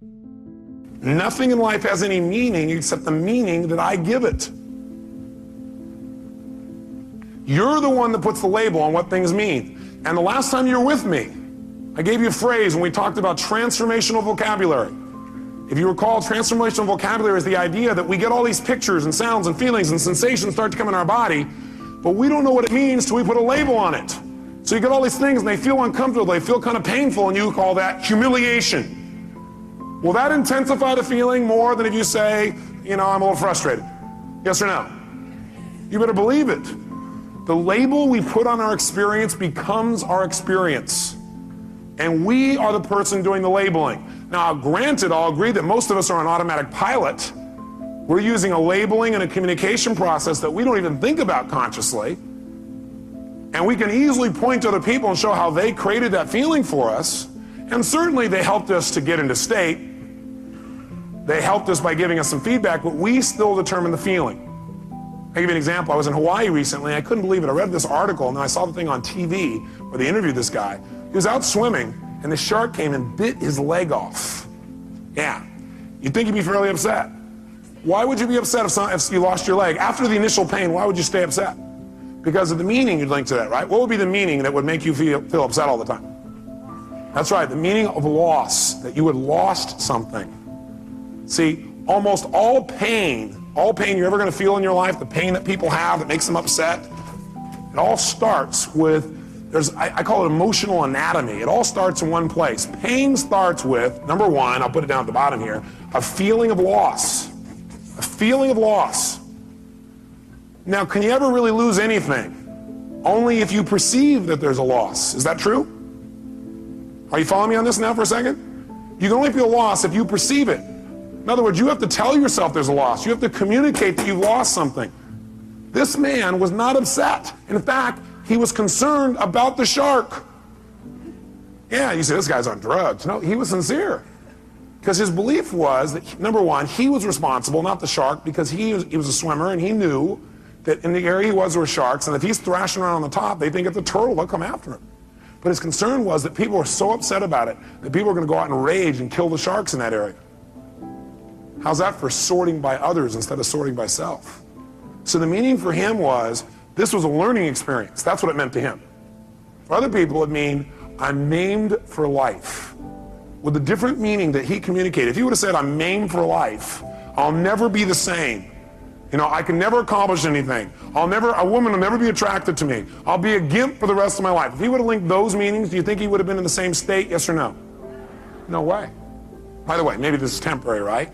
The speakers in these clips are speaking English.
Nothing in life has any meaning except the meaning that I give it. You're the one that puts the label on what things mean. And the last time you were with me, I gave you a phrase when we talked about transformational vocabulary. If you recall, transformational vocabulary is the idea that we get all these pictures and sounds and feelings and sensations start to come in our body, but we don't know what it means till we put a label on it. So you get all these things and they feel uncomfortable, they feel kind of painful, and you call that humiliation. Will that intensify the feeling more than if you say, you know, I'm a little frustrated? Yes or no? You better believe it. The label we put on our experience becomes our experience. And we are the person doing the labeling. Now, granted, I'll agree that most of us are on automatic pilot. We're using a labeling and a communication process that we don't even think about consciously. And we can easily point to other people and show how they created that feeling for us. And certainly they helped us to get into state. They helped us by giving us some feedback, but we still determine the feeling. I'll give you an example. I was in Hawaii recently. I couldn't believe it. I read this article and then I saw the thing on TV where they interviewed this guy. He was out swimming and the shark came and bit his leg off. Yeah, you'd think he'd be fairly upset. Why would you be upset if you lost your leg? After the initial pain, why would you stay upset? Because of the meaning you'd link to that, right? What would be the meaning that would make you feel upset all the time? That's right, the meaning of loss, that you had lost something. See, almost all pain you're ever going to feel in your life, the pain that people have that makes them upset, it all starts with, I call it emotional anatomy. It all starts in one place. Pain starts with, number one, I'll put it down at the bottom here, a feeling of loss. A feeling of loss. Now, can you ever really lose anything? Only if you perceive that there's a loss. Is that true? Are you following me on this now for a second? You can only feel loss if you perceive it. In other words, you have to tell yourself there's a loss. You have to communicate that you've lost something. This man was not upset. In fact, he was concerned about the shark. Yeah, you say, this guy's on drugs. No, he was sincere. Because his belief was that, number one, he was responsible, not the shark, because he was a swimmer and he knew that in the area he was, there were sharks, and if he's thrashing around on the top, they think it's a turtle, they'll come after him. But his concern was that people were so upset about it that people were going to go out and rage and kill the sharks in that area. How's that for sorting by others instead of sorting by self? So the meaning for him was, this was a learning experience. That's what it meant to him. For other people, it mean, I'm maimed for life. With a different meaning that he communicated. If he would have said, I'm maimed for life, I'll never be the same. You know, I can never accomplish anything. A woman will never be attracted to me. I'll be a gimp for the rest of my life. If he would have linked those meanings, do you think he would have been in the same state, yes or no? No way. By the way, maybe this is temporary, right?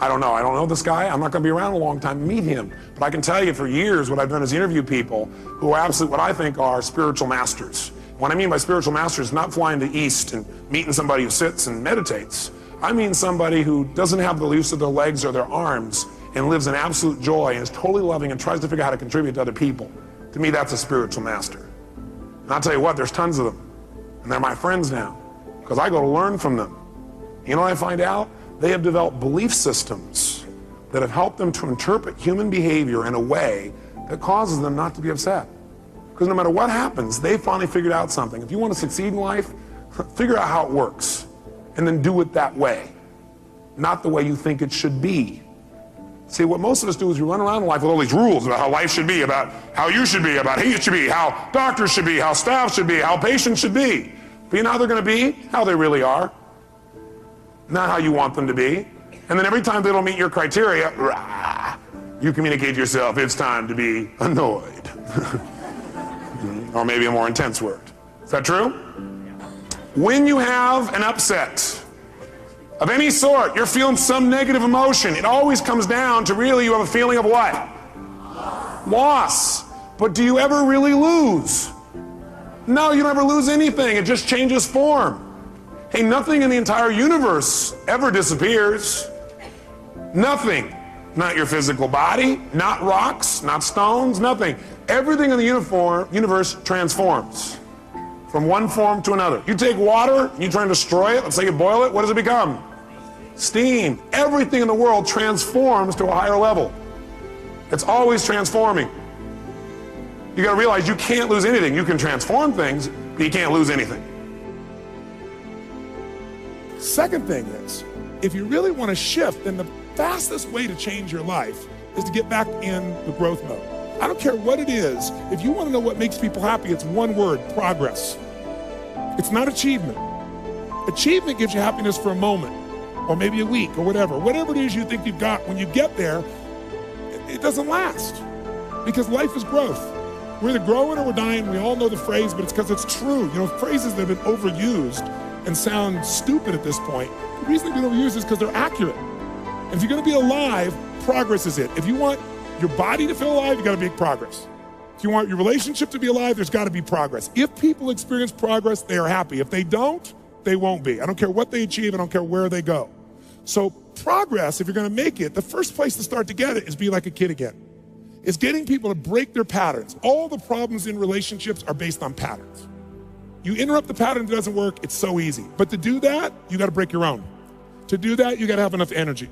I don't know. I don't know this guy. I'm not going to be around a long time to meet him. But I can tell you for years what I've done is interview people who are absolutely what I think are spiritual masters. What I mean by spiritual masters is not flying to the east and meeting somebody who sits and meditates. I mean somebody who doesn't have the use of their legs or their arms and lives in absolute joy and is totally loving and tries to figure out how to contribute to other people. To me, that's a spiritual master. And I'll tell you what, there's tons of them. And they're my friends now because I go to learn from them. You know what I find out? They have developed belief systems that have helped them to interpret human behavior in a way that causes them not to be upset. Because no matter what happens, they finally figured out something. If you want to succeed in life, figure out how it works and then do it that way, not the way you think it should be. See, what most of us do is we run around in life with all these rules about how life should be, about how you should be, about he should be, how doctors should be, how staff should be, how patients should be. But you know how they're going to be? How they really are. Not how you want them to be. And then every time they don't meet your criteria, rah, you communicate to yourself, it's time to be annoyed. Or maybe a more intense word. Is that true? When you have an upset of any sort, you're feeling some negative emotion, it always comes down to really you have a feeling of what? Loss. But do you ever really lose? No, you don't ever lose anything. It just changes form. Hey, nothing in the entire universe ever disappears. Nothing. Not your physical body, not rocks, not stones, nothing. Everything in the universe transforms from one form to another. You take water, you try and destroy it, let's say you boil it, what does it become? Steam. Everything in the world transforms to a higher level. It's always transforming. You gotta realize you can't lose anything. You can transform things, but you can't lose anything. Second thing is, if you really want to shift, then the fastest way to change your life is to get back in the growth mode. I don't care what it is. If you want to know what makes people happy, it's one word: progress. It's not achievement. Achievement gives you happiness for a moment, or maybe a week, or whatever. Whatever it is you think you've got, when you get there, it doesn't last. Because life is growth. We're either growing or we're dying. We all know the phrase, but it's because it's true. You know, phrases that have been overused and sound stupid at this point, the reason they've been overused is because they're accurate. And if you're gonna be alive, progress is it. If you want your body to feel alive, you gotta make progress. If you want your relationship to be alive, there's gotta be progress. If people experience progress, they are happy. If they don't, they won't be. I don't care what they achieve, I don't care where they go. So progress, if you're gonna make it, the first place to start to get it is be like a kid again. It's getting people to break their patterns. All the problems in relationships are based on patterns. You interrupt the pattern that doesn't work, it's so easy. But to do that, you gotta break your own. To do that, you gotta have enough energy.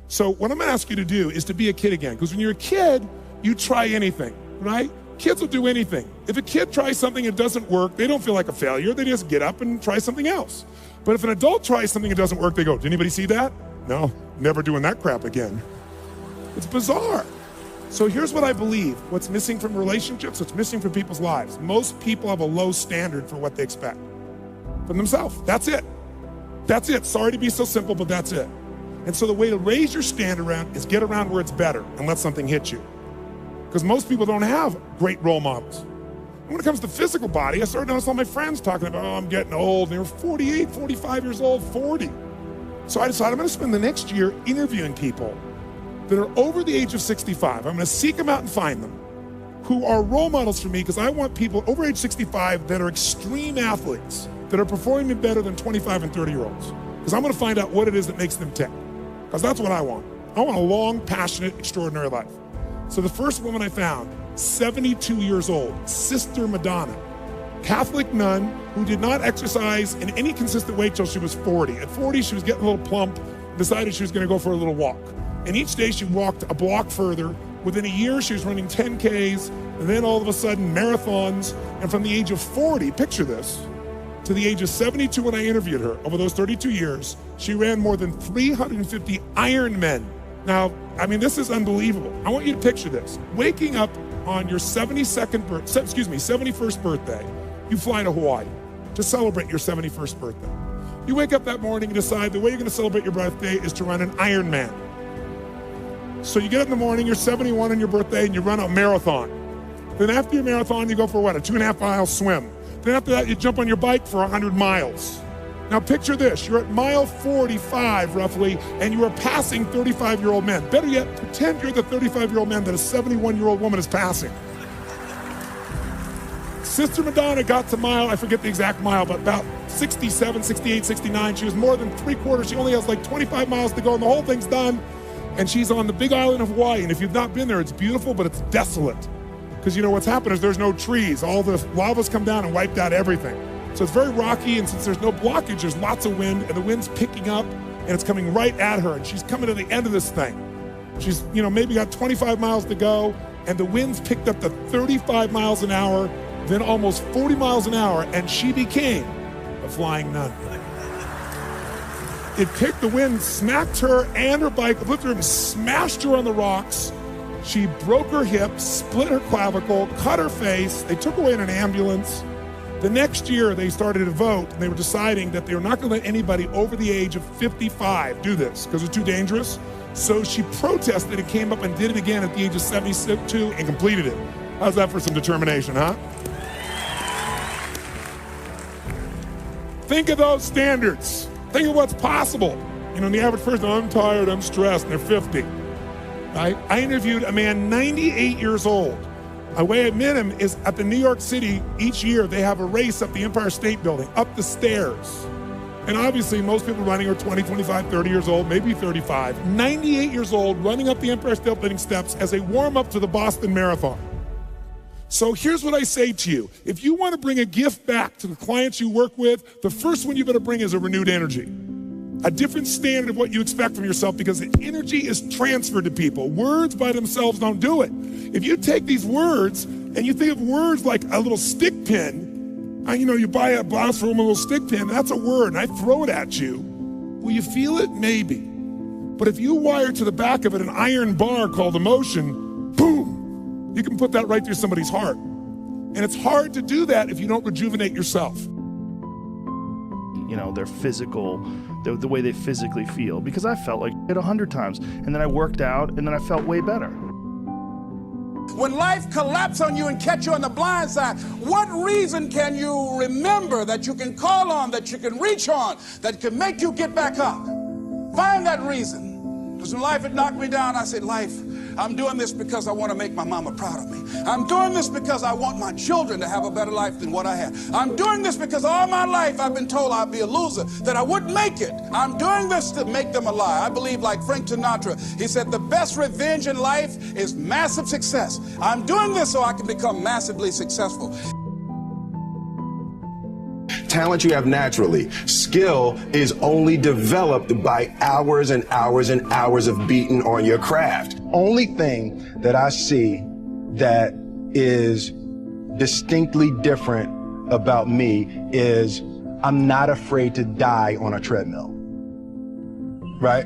So what I'm gonna ask you to do is to be a kid again. Because when you're a kid, you try anything, right? Kids will do anything. If a kid tries something and it doesn't work, they don't feel like a failure, they just get up and try something else. But if an adult tries something and it doesn't work, they go, did anybody see that? No, never doing that crap again. It's bizarre. So here's what I believe. What's missing from relationships, what's missing from people's lives. Most people have a low standard for what they expect from themselves. That's it. That's it. Sorry to be so simple, but that's it. And so the way to raise your standard around is get around where it's better and let something hit you. Because most people don't have great role models. And when it comes to physical body, I started noticing all my friends talking about, oh, I'm getting old. And they were 48, 45 years old, 40. So I decided I'm gonna spend the next year interviewing people that are over the age of 65. I'm gonna seek them out and find them, who are role models for me, because I want people over age 65 that are extreme athletes, that are performing better than 25 and 30-year-olds. Because I'm gonna find out what it is that makes them tick. Because that's what I want. I want a long, passionate, extraordinary life. So the first woman I found, 72 years old, Sister Madonna, Catholic nun who did not exercise in any consistent way till she was 40. At 40, she was getting a little plump, decided she was gonna go for a little walk. And each day she walked a block further. Within a year, she was running 10Ks, and then all of a sudden, marathons. And from the age of 40, picture this, to the age of 72 when I interviewed her, over those 32 years, she ran more than 350 Ironmen. Now, I mean, this is unbelievable. I want you to picture this. Waking up on your 71st birthday, you fly to Hawaii to celebrate your 71st birthday. You wake up that morning and decide the way you're gonna celebrate your birthday is to run an Ironman. So you get up in the morning, you're 71 on your birthday, and you run a marathon. Then after your marathon, you go for what, a 2.5-mile swim. Then after that, you jump on your bike for 100 miles. Now picture this, you're at mile 45 roughly, and you are passing 35-year-old men. Better yet, pretend you're the 35-year-old man that a 71-year-old woman is passing. Sister Madonna got to mile, I forget the exact mile, but about 67, 68, 69. She was more than 3/4. She only has like 25 miles to go, and the whole thing's done. And she's on the big island of Hawaii. And if you've not been there, it's beautiful, but it's desolate. Because you know what's happened is there's no trees. All the lava's come down and wiped out everything. So it's very rocky, and since there's no blockage, there's lots of wind, and the wind's picking up, and it's coming right at her, and she's coming to the end of this thing. She's, you know, maybe got 25 miles to go, and the wind's picked up to 35 miles an hour, then almost 40 miles an hour, and she became a flying nun. It picked the wind, smacked her and her bike, lifted her and smashed her on the rocks. She broke her hip, split her clavicle, cut her face. They took her away in an ambulance. The next year, they started to vote, and they were deciding that they were not gonna let anybody over the age of 55 do this, because it's too dangerous. So she protested and came up and did it again at the age of 72 and completed it. How's that for some determination, huh? Think of those standards. Think of what's possible. You know, the average person, I'm tired, I'm stressed, and they're 50. Right? I interviewed a man 98 years old. The way I met him is at the New York City, each year they have a race up the Empire State Building, up the stairs. And obviously most people running are 20, 25, 30 years old, maybe 35. 98 years old, running up the Empire State Building steps as a warm-up to the Boston Marathon. So here's what I say to you. If you want to bring a gift back to the clients you work with, the first one you better bring is a renewed energy. A different standard of what you expect from yourself, because the energy is transferred to people. Words by themselves don't do it. If you take these words and you think of words like a little stick pin, you know, you buy a blouse for a little stick pin, that's a word, and I throw it at you. Will you feel it? Maybe. But if you wire to the back of it an iron bar called emotion, boom, you can put that right through somebody's heart. And it's hard to do that if you don't rejuvenate yourself. You know, their physical, the way they physically feel. Because I felt like it 100 times. And then I worked out, and then I felt way better. When life collapses on you and catch you on the blind side, what reason can you remember that you can call on, that you can reach on, that can make you get back up? Find that reason. Because when life had knocked me down, I said, life, I'm doing this because I want to make my mama proud of me. I'm doing this because I want my children to have a better life than what I had. I'm doing this because all my life I've been told I'd be a loser, that I wouldn't make it. I'm doing this to make them a lie. I believe, like Frank Sinatra, he said, the best revenge in life is massive success. I'm doing this so I can become massively successful. Talent you have naturally. Skill is only developed by hours and hours and hours of beating on your craft. Only thing that I see that is distinctly different about me is I'm not afraid to die on a treadmill. Right?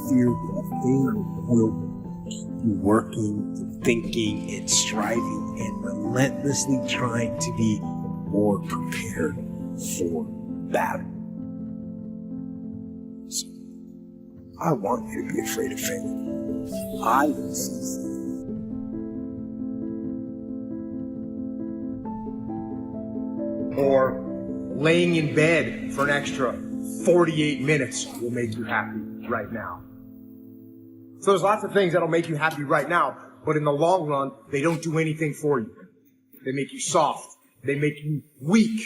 Fear of failing, working, thinking, and striving, and relentlessly trying to be more prepared for battle. So, I want you to be afraid of failing. I refuse. Or laying in bed for an extra 48 minutes will make you happy right now. So there's lots of things that'll make you happy right now, but in the long run, they don't do anything for you. They make you soft. They make you weak.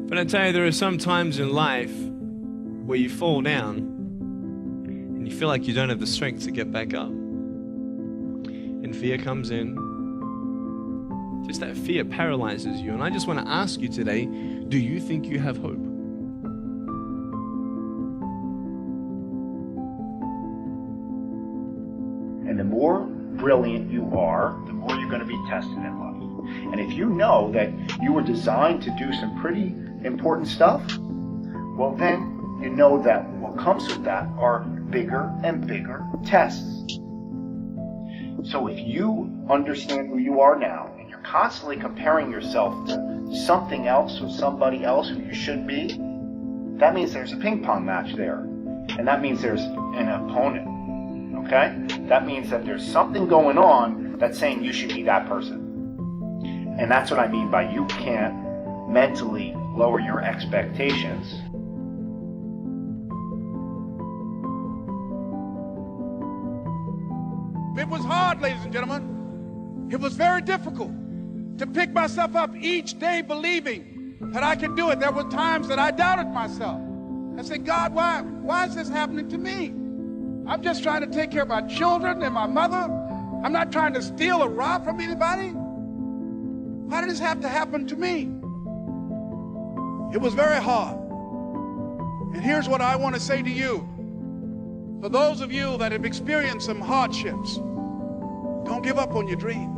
But I tell you, there are some times in life where you fall down and you feel like you don't have the strength to get back up. And fear comes in. Just that fear paralyzes you. And I just want to ask you today, do you think you have hope? And the more brilliant you are, the more you're going to be tested in life. And if you know that you were designed to do some pretty important stuff, well then you know that what comes with that are bigger and bigger tests. So if you understand who you are now, and you're constantly comparing yourself to something else or somebody else who you should be, that means there's a ping pong match there. And that means there's an opponent, okay? That means that there's something going on that's saying you should be that person. And that's what I mean by you can't mentally lower your expectations. It was hard, ladies and gentlemen. It was very difficult to pick myself up each day believing that I could do it. There were times that I doubted myself. I said, God, why is this happening to me? I'm just trying to take care of my children and my mother. I'm not trying to steal or rob from anybody. Why did this have to happen to me? It was very hard. And here's what I want to say to you. For those of you that have experienced some hardships, don't give up on your dream.